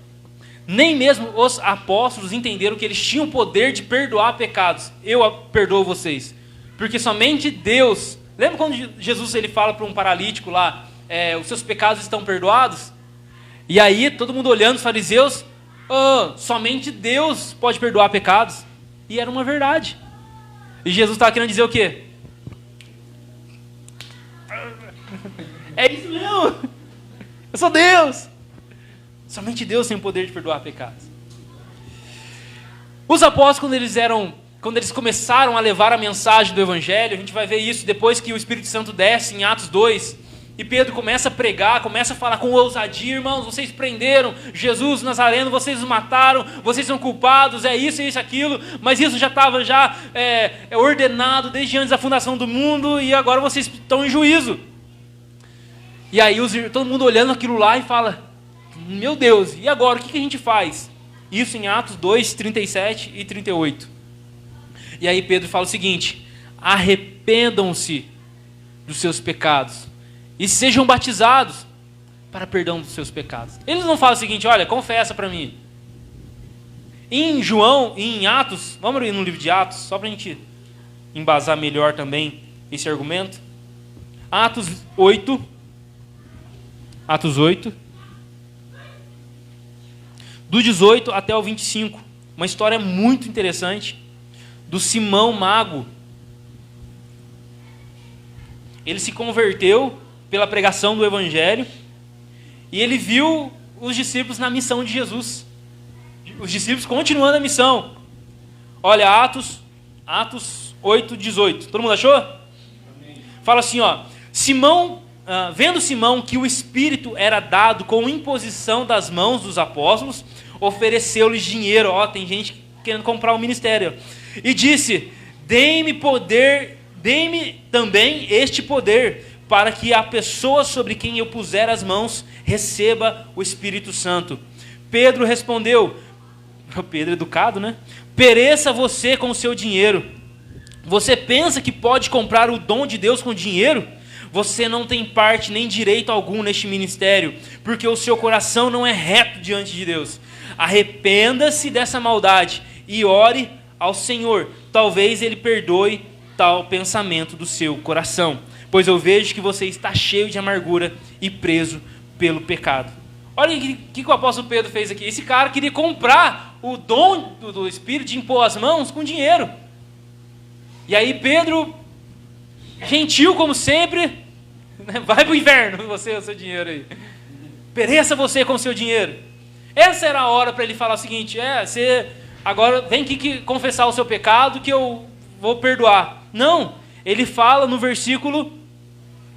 Nem mesmo os apóstolos entenderam que eles tinham o poder de perdoar pecados. Eu perdoo vocês. Porque somente Deus... Lembra quando Jesus ele fala para um paralítico lá, os seus pecados estão perdoados? E aí, todo mundo olhando, os fariseus, somente Deus pode perdoar pecados. E era uma verdade. E Jesus estava querendo dizer o quê? É isso mesmo. Eu sou Deus. Somente Deus tem o poder de perdoar pecados. Os apóstolos, quando eles começaram a levar a mensagem do Evangelho, a gente vai ver isso depois que o Espírito Santo desce em Atos 2, e Pedro começa a pregar, começa a falar com ousadia, irmãos, vocês prenderam Jesus Nazareno, vocês o mataram, vocês são culpados, é isso, aquilo, mas isso já estava ordenado desde antes da fundação do mundo, e agora vocês estão em juízo. E aí todo mundo olhando aquilo lá e fala, meu Deus, e agora, o que a gente faz? Isso em Atos 2, 37 e 38. E aí Pedro fala o seguinte, arrependam-se dos seus pecados e sejam batizados para perdão dos seus pecados. Eles não falam o seguinte, olha, confessa para mim. Em Atos, vamos ir no livro de Atos, só para a gente embasar melhor também esse argumento. Atos 8, do 18 até o 25, uma história muito interessante, do Simão Mago. Ele se converteu pela pregação do Evangelho, e ele viu os discípulos na missão de Jesus. Os discípulos continuando a missão. Olha, Atos 8, 18. Todo mundo achou? Amém. Fala assim, vendo Simão que o Espírito era dado com imposição das mãos dos apóstolos, ofereceu-lhes dinheiro. Tem gente querendo comprar o ministério. E disse, dê-me também este poder, para que a pessoa sobre quem eu puser as mãos receba o Espírito Santo. Pedro respondeu, Pedro educado, né? Pereça você com o seu dinheiro. Você pensa que pode comprar o dom de Deus com dinheiro? Você não tem parte nem direito algum neste ministério, porque o seu coração não é reto diante de Deus. Arrependa-se dessa maldade e ore ao Senhor. Talvez Ele perdoe tal pensamento do seu coração, pois eu vejo que você está cheio de amargura e preso pelo pecado. Olha o que o apóstolo Pedro fez aqui. Esse cara queria comprar o dom do Espírito de impor as mãos com dinheiro. E aí Pedro, gentil como sempre, vai para o inferno, você o seu dinheiro aí. Pereça você com o seu dinheiro. Essa era a hora para ele falar o seguinte, você agora vem aqui confessar o seu pecado que eu vou perdoar. Não, ele fala no versículo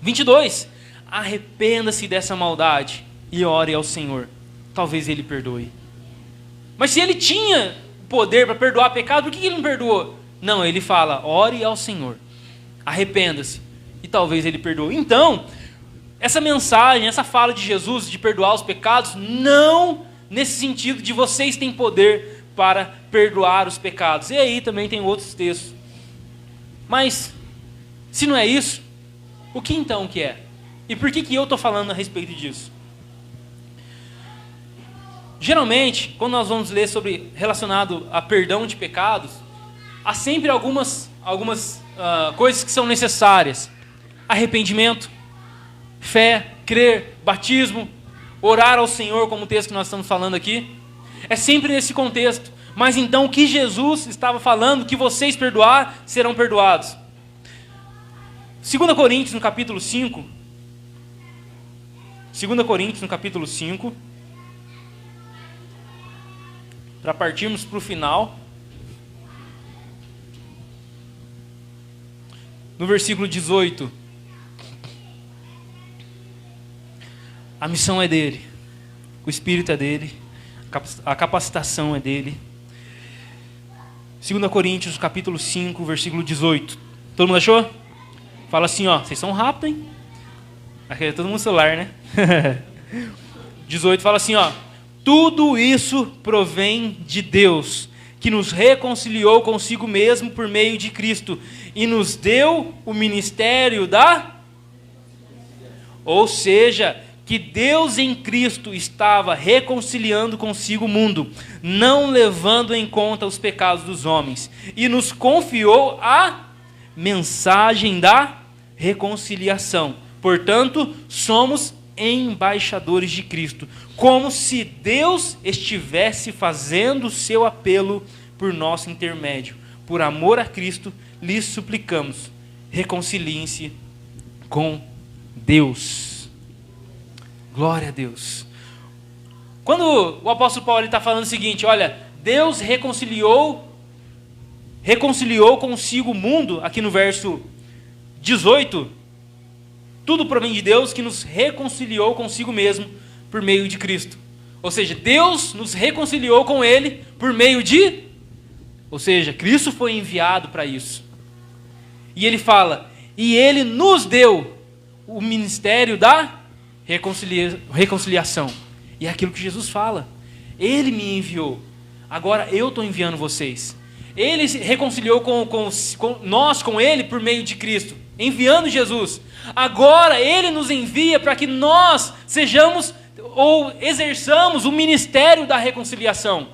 22, arrependa-se dessa maldade e ore ao Senhor, talvez Ele perdoe. Mas se ele tinha poder para perdoar pecado, por que ele não perdoou? Não, ele fala, ore ao Senhor, arrependa-se e talvez Ele perdoe. Então, essa mensagem, essa fala de Jesus de perdoar os pecados, não nesse sentido de vocês têm poder para perdoar os pecados. E aí também tem outros textos. Mas Se não é isso, o que então que é? E por que eu estou falando a respeito disso? Geralmente, quando nós vamos ler sobre relacionado a perdão de pecados, há sempre algumas coisas que são necessárias. Arrependimento, fé, crer, batismo, orar ao Senhor, como o texto que nós estamos falando aqui. É sempre nesse contexto. Mas então o que Jesus estava falando, que vocês perdoar, serão perdoados. 2 Coríntios, no capítulo 5. 2 Coríntios, no capítulo 5. Para partirmos para o final. No versículo 18. A missão é dele. O Espírito é dele. A capacitação é dele. 2 Coríntios, capítulo 5, versículo 18. Todo mundo achou? Fala assim, ó. Vocês são rápidos, hein? Aqui é todo mundo celular, né? 18 fala assim, ó. Tudo isso provém de Deus, que nos reconciliou consigo mesmo por meio de Cristo e nos deu o ministério da... Ou seja, que Deus em Cristo estava reconciliando consigo o mundo, não levando em conta os pecados dos homens, e nos confiou a mensagem da reconciliação. Portanto, somos embaixadores de Cristo, como se Deus estivesse fazendo o seu apelo por nosso intermédio. Por amor a Cristo, lhes suplicamos, reconciliem-se com Deus. Glória a Deus. Quando o apóstolo Paulo está falando o seguinte, olha, Deus reconciliou consigo o mundo, aqui no verso 18, tudo provém de Deus que nos reconciliou consigo mesmo por meio de Cristo. Ou seja, Deus nos reconciliou com Ele por meio de... Ou seja, Cristo foi enviado para isso. E ele fala, e Ele nos deu o ministério da reconciliação. E é aquilo que Jesus fala. Ele me enviou. Agora eu estou enviando vocês. Ele se reconciliou com nós, com Ele, por meio de Cristo, enviando Jesus. Agora Ele nos envia para que nós sejamos ou exerçamos o ministério da reconciliação.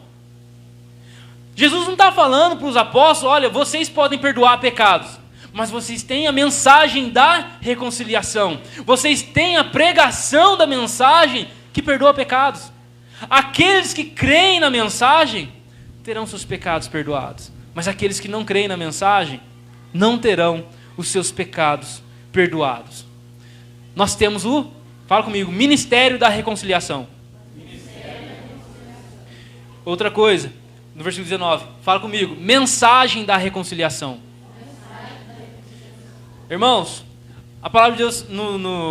Jesus não está falando para os apóstolos, olha, vocês podem perdoar pecados, mas vocês têm a mensagem da reconciliação. Vocês têm a pregação da mensagem que perdoa pecados. Aqueles que creem na mensagem terão seus pecados perdoados. Mas aqueles que não creem na mensagem não terão os seus pecados perdoados. Nós temos fala comigo, ministério da reconciliação. Outra coisa, no versículo 19, fala comigo, mensagem da reconciliação. Irmãos, a palavra de Deus,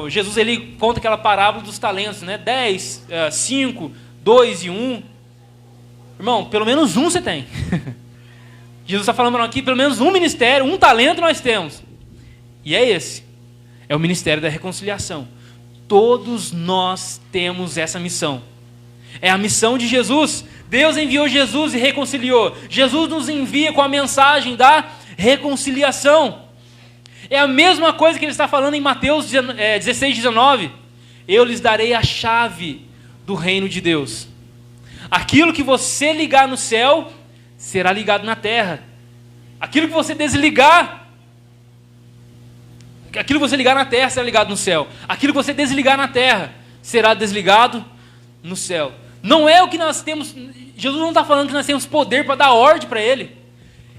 Jesus ele conta aquela parábola dos talentos, né? 10, 5, 2 e 1. Irmão, pelo menos um você tem. Jesus está falando aqui, pelo menos um ministério, um talento nós temos. E é esse. É o ministério da reconciliação. Todos nós temos essa missão. É a missão de Jesus. Deus enviou Jesus e reconciliou. Jesus nos envia com a mensagem da reconciliação. É a mesma coisa que ele está falando em Mateus 16, 19. Eu lhes darei a chave do reino de Deus. Aquilo que você ligar no céu, será ligado na terra. Aquilo que você desligar, aquilo que você ligar na terra, será ligado no céu. Aquilo que você desligar na terra, será desligado no céu. Não é o que nós temos, Jesus não está falando que nós temos poder para dar ordem para Ele.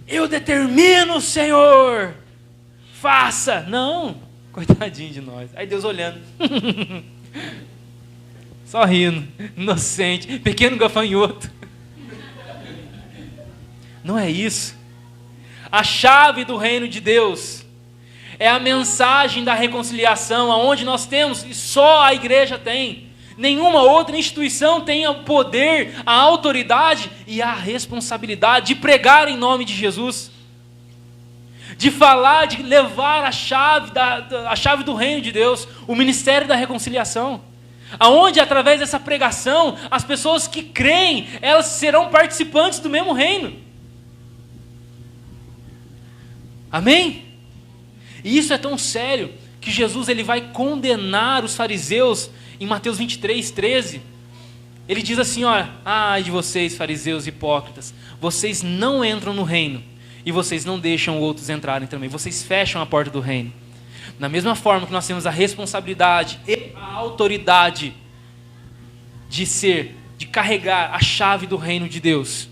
Eu determino, Senhor, faça. Não, coitadinho de nós. Aí Deus olhando. Só rindo, inocente, pequeno gafanhoto. Não é isso. A chave do reino de Deus é a mensagem da reconciliação, aonde nós temos, e só a igreja tem. Nenhuma outra instituição tem o poder, a autoridade e a responsabilidade de pregar em nome de Jesus. De falar, de levar a chave do reino de Deus, o ministério da reconciliação. Aonde, através dessa pregação, as pessoas que creem, elas serão participantes do mesmo reino. Amém? E isso é tão sério que Jesus ele vai condenar os fariseus em Mateus 23, 13. Ele diz assim, olha, ai de vocês fariseus hipócritas, vocês não entram no reino e vocês não deixam outros entrarem também, vocês fecham a porta do reino. Da mesma forma que nós temos a responsabilidade e a autoridade de carregar a chave do reino de Deus,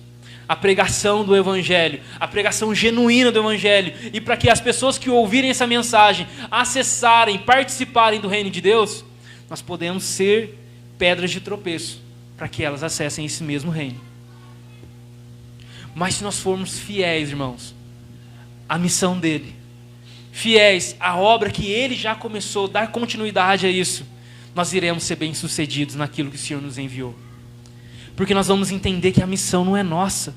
a pregação do Evangelho, a pregação genuína do Evangelho, e para que as pessoas que ouvirem essa mensagem, acessarem, participarem do reino de Deus, nós podemos ser pedras de tropeço, para que elas acessem esse mesmo reino. Mas se nós formos fiéis, irmãos, à missão dele, fiéis à obra que ele já começou, dar continuidade a isso, nós iremos ser bem-sucedidos naquilo que o Senhor nos enviou. Porque nós vamos entender que a missão não é nossa.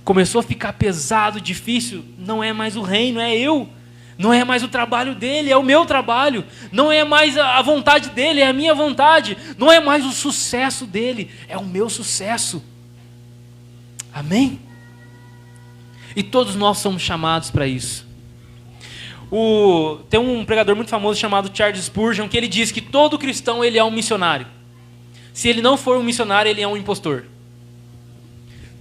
Começou a ficar pesado, difícil, não é mais o reino, é eu. Não é mais o trabalho dele, é o meu trabalho. Não é mais a vontade dele, é a minha vontade. Não é mais o sucesso dele, é o meu sucesso. Amém? E todos nós somos chamados para isso. Tem um pregador muito famoso chamado Charles Spurgeon, que ele diz que todo cristão ele é um missionário. Se ele não for um missionário, ele é um impostor.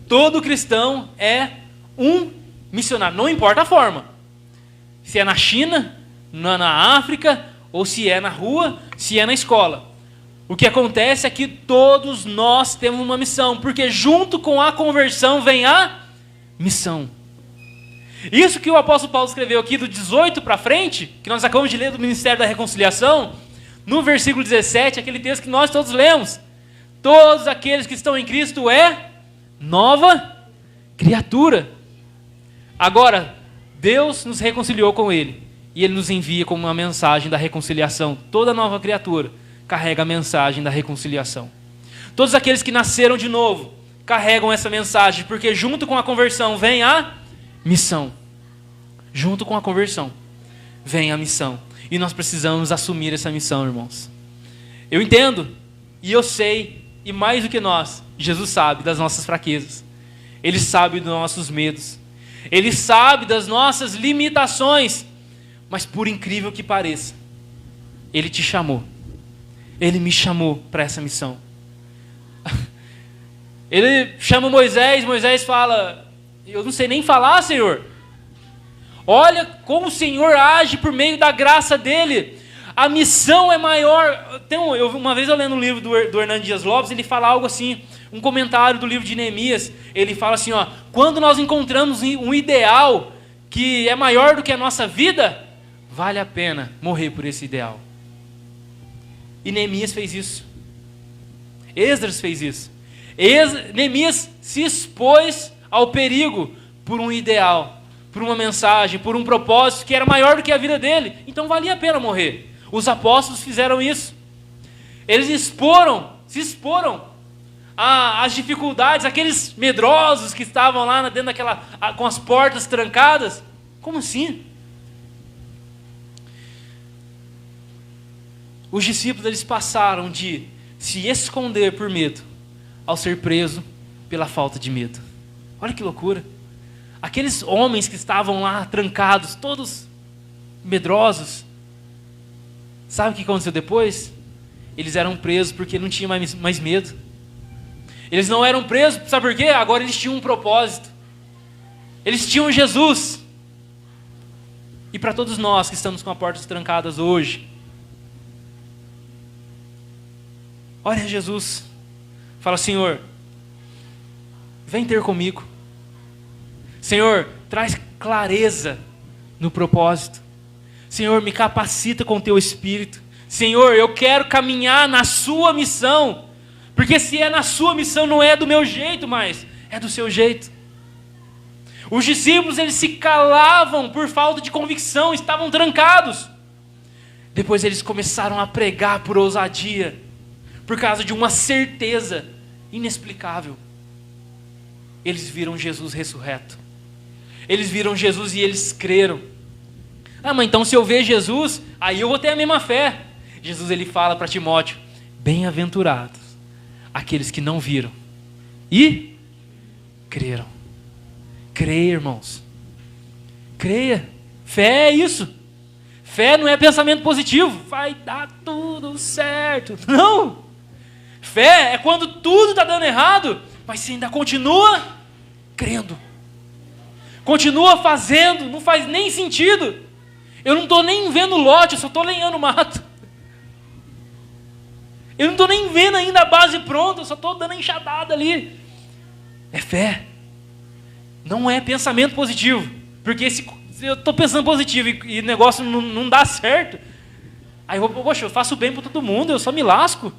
Todo cristão é um missionário, não importa a forma. Se é na China, na África, ou se é na rua, se é na escola. O que acontece é que todos nós temos uma missão, porque junto com a conversão vem a missão. Isso que o apóstolo Paulo escreveu aqui do 18 para frente, que nós acabamos de ler do Ministério da Reconciliação, no versículo 17, aquele texto que nós todos lemos. Todos aqueles que estão em Cristo é nova criatura. Agora, Deus nos reconciliou com Ele, e Ele nos envia como uma mensagem da reconciliação. Toda nova criatura carrega a mensagem da reconciliação. Todos aqueles que nasceram de novo carregam essa mensagem, porque junto com a conversão vem a missão. Junto com a conversão vem a missão. E nós precisamos assumir essa missão, irmãos. Eu entendo, e eu sei, e mais do que nós, Jesus sabe das nossas fraquezas. Ele sabe dos nossos medos. Ele sabe das nossas limitações. Mas por incrível que pareça, Ele te chamou. Ele me chamou para essa missão. Ele chama Moisés, Moisés fala, eu não sei nem falar, Senhor. Olha como o Senhor age por meio da graça dele. A missão é maior. Uma vez eu lendo um livro do Hernando Dias Lopes, ele fala algo assim, um comentário do livro de Neemias. Ele fala assim, ó, quando nós encontramos um ideal que é maior do que a nossa vida, vale a pena morrer por esse ideal. E Neemias fez isso. Esdras fez isso. Neemias se expôs ao perigo por um ideal, por uma mensagem, por um propósito que era maior do que a vida dele. Então valia a pena morrer. Os apóstolos fizeram isso. Eles se exporam às dificuldades, aqueles medrosos que estavam lá dentro com as portas trancadas. Como assim? Os discípulos eles passaram de se esconder por medo ao ser preso pela falta de medo. Olha que loucura. Aqueles homens que estavam lá trancados, todos medrosos, sabe o que aconteceu depois? Eles eram presos porque não tinham mais medo. Eles não eram presos, sabe por quê? Agora eles tinham um propósito. Eles tinham Jesus. E para todos nós que estamos com as portas trancadas hoje, olha Jesus, fala, Senhor, vem ter comigo. Senhor, traz clareza no propósito. Senhor, me capacita com o teu Espírito. Senhor, eu quero caminhar na sua missão. Porque se é na sua missão, não é do meu jeito mais, é do seu jeito. Os discípulos, eles se calavam por falta de convicção, estavam trancados. Depois eles começaram a pregar por ousadia, por causa de uma certeza inexplicável. Eles viram Jesus ressurreto. Eles viram Jesus e eles creram. Ah, mas então se eu ver Jesus, aí eu vou ter a mesma fé. Jesus ele fala para Timóteo, bem-aventurados aqueles que não viram e creram. Creia, irmãos. Creia. Fé é isso. Fé não é pensamento positivo. Vai dar tudo certo. Não. Fé é quando tudo está dando errado, mas você ainda continua crendo. Continua fazendo, não faz nem sentido. Eu não estou nem vendo lote, eu só estou lenhando mato. Eu não estou nem vendo ainda a base pronta, eu só estou dando enxadada ali. É fé. Não é pensamento positivo. Porque se eu estou pensando positivo e o negócio não dá certo, aí poxa, eu faço bem para todo mundo, eu só me lasco.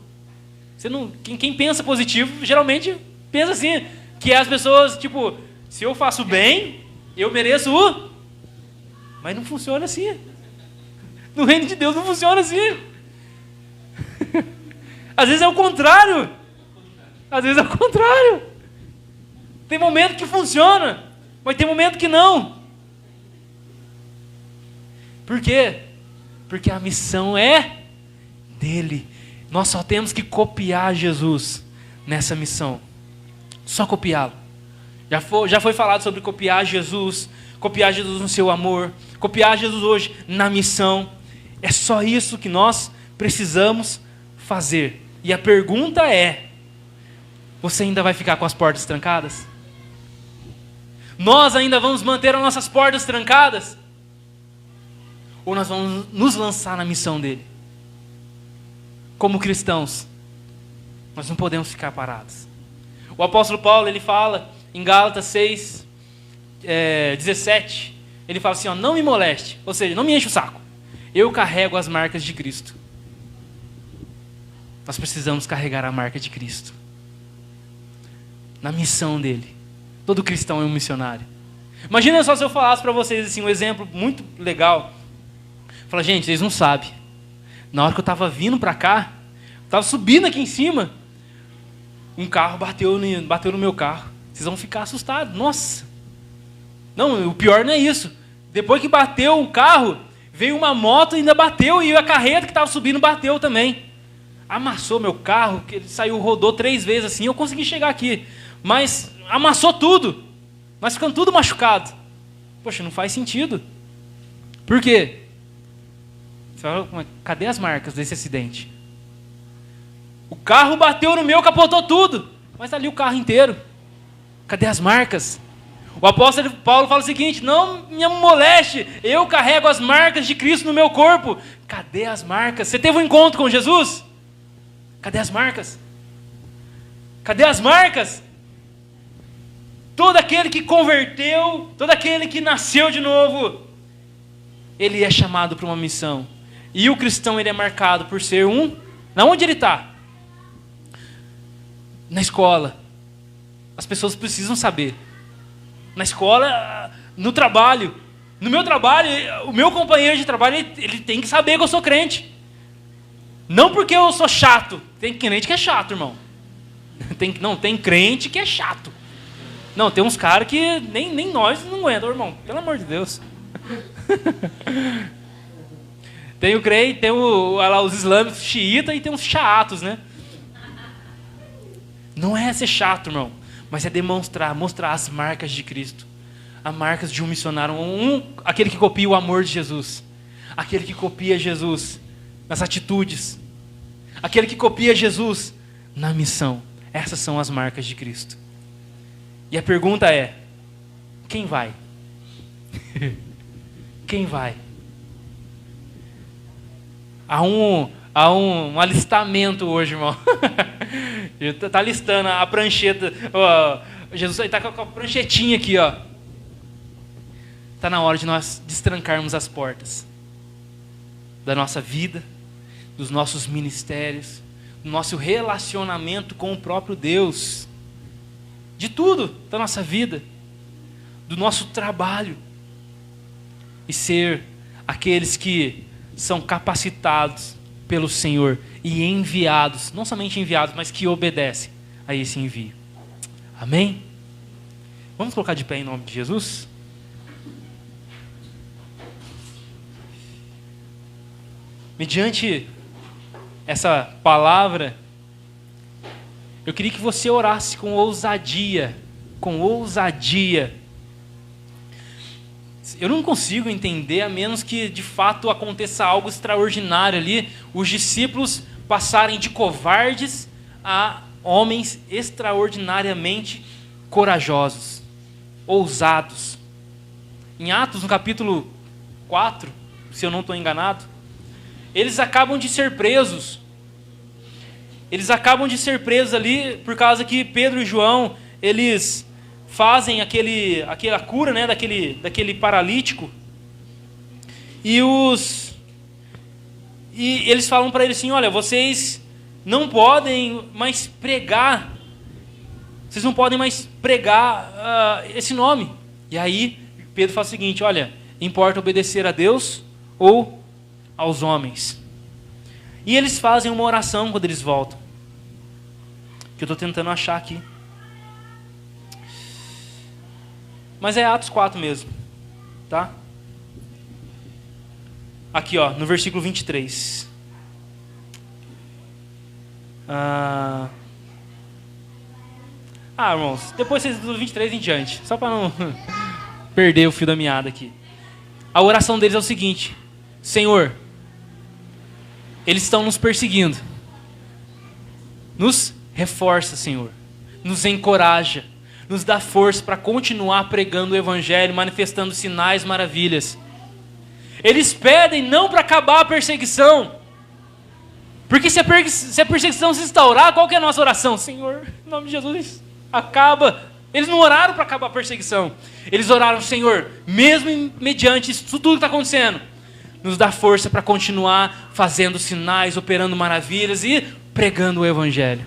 Quem pensa positivo, geralmente pensa assim, que as pessoas, tipo, se eu faço bem, eu mereço o... Mas não funciona assim. No reino de Deus não funciona assim. Às vezes é o contrário. Às vezes é o contrário. Tem momento que funciona, mas tem momento que não. Por quê? Porque a missão é dele. Nós só temos que copiar Jesus nessa missão. Só copiá-lo. Já foi falado sobre copiar Jesus no seu amor, copiar Jesus hoje na missão. É só isso que nós precisamos fazer. E a pergunta é: você ainda vai ficar com as portas trancadas? Nós ainda vamos manter as nossas portas trancadas? Ou nós vamos nos lançar na missão dele? Como cristãos, nós não podemos ficar parados. O apóstolo Paulo, ele fala em Gálatas 6, 17, ele fala assim, ó, não me moleste, ou seja, não me enche o saco. Eu carrego as marcas de Cristo. Nós precisamos carregar a marca de Cristo. Na missão dele. Todo cristão é um missionário. Imagina só se eu falasse para vocês assim, um exemplo muito legal. Fala, gente, vocês não sabem. Na hora que eu estava vindo para cá, estava subindo aqui em cima, um carro bateu no meu carro. Vocês vão ficar assustados. Nossa. Não, o pior não é isso. Depois que bateu o carro, veio uma moto e ainda bateu, e a carreta que estava subindo bateu também. Amassou meu carro, que ele saiu, rodou 3 vezes assim, eu consegui chegar aqui. Mas amassou tudo. Nós ficamos tudo machucado. Poxa, não faz sentido. Por quê? Você fala, cadê as marcas desse acidente? O carro bateu no meu, capotou tudo. Mas está ali o carro inteiro. Cadê as marcas? O apóstolo Paulo fala o seguinte, não me moleste, eu carrego as marcas de Cristo no meu corpo. Cadê as marcas? Você teve um encontro com Jesus? Cadê as marcas? Cadê as marcas? Todo aquele que converteu, todo aquele que nasceu de novo, ele é chamado para uma missão. E o cristão, ele é marcado por ser na onde ele está? Na escola. As pessoas precisam saber. Na escola, no trabalho. No meu trabalho, o meu companheiro de trabalho, ele tem que saber que eu sou crente. Não porque eu sou chato. Tem crente que é chato, irmão. Tem crente que é chato. Não, tem uns caras que nem nós não aguentamos, irmão. Pelo amor de Deus. Tem o crente, tem os islâmicos xiitas e tem os chatos, né? Não é ser chato, irmão. Mas é mostrar as marcas de Cristo. As marcas de um missionário. Aquele que copia o amor de Jesus. Aquele que copia Jesus nas atitudes. Aquele que copia Jesus na missão. Essas são as marcas de Cristo. E a pergunta é, quem vai? Quem vai? Há um alistamento hoje, irmão. Está listando a prancheta. Jesus está com a pranchetinha aqui, ó. Está na hora de nós destrancarmos as portas da nossa vida, dos nossos ministérios, do nosso relacionamento com o próprio Deus, de tudo da nossa vida, do nosso trabalho, e ser aqueles que são capacitados pelo Senhor e enviados, não somente enviados, mas que obedecem a esse envio. Amém? Vamos colocar de pé em nome de Jesus? Mediante essa palavra, eu queria que você orasse com ousadia, eu não consigo entender, a menos que de fato aconteça algo extraordinário ali, os discípulos passarem de covardes a homens extraordinariamente corajosos, ousados. Em Atos, no capítulo 4, se eu não estou enganado, eles acabam de ser presos. Eles acabam de ser presos ali por causa que Pedro e João, eles fazem aquela cura, né, daquele paralítico. E eles falam para eles assim, olha, vocês não podem mais pregar. Vocês não podem mais pregar esse nome. E aí Pedro fala o seguinte, olha, importa obedecer a Deus ou aos homens. E eles fazem uma oração quando eles voltam, que eu estou tentando achar aqui. Mas é Atos 4 mesmo, tá? Aqui, ó, no versículo 23. Irmãos, depois vocês do 23 em diante, só para não perder o fio da meada aqui. A oração deles é o seguinte: Senhor, eles estão nos perseguindo. Nos reforça, Senhor. Nos encoraja. Nos dá força para continuar pregando o Evangelho, manifestando sinais, maravilhas. Eles pedem não para acabar a perseguição. Porque se a perseguição se instaurar, qual que é a nossa oração? Senhor, em nome de Jesus, acaba. Eles não oraram para acabar a perseguição. Eles oraram, Senhor, mesmo mediante isso tudo que está acontecendo, nos dá força para continuar fazendo sinais, operando maravilhas e pregando o Evangelho.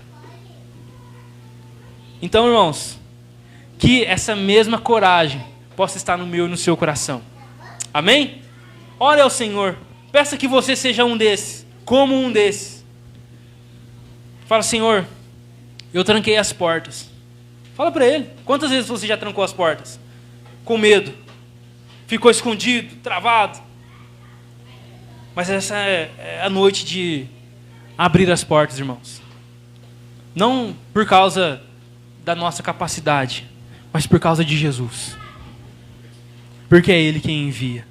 Então, irmãos, que essa mesma coragem possa estar no meu e no seu coração. Amém? Ore ao Senhor. Peça que você seja um desses, como um desses. Fala, Senhor, eu tranquei as portas. Fala para Ele. Quantas vezes você já trancou as portas? Com medo. Ficou escondido, travado. Mas essa é a noite de abrir as portas, irmãos. Não por causa da nossa capacidade, mas por causa de Jesus. Porque é Ele quem envia.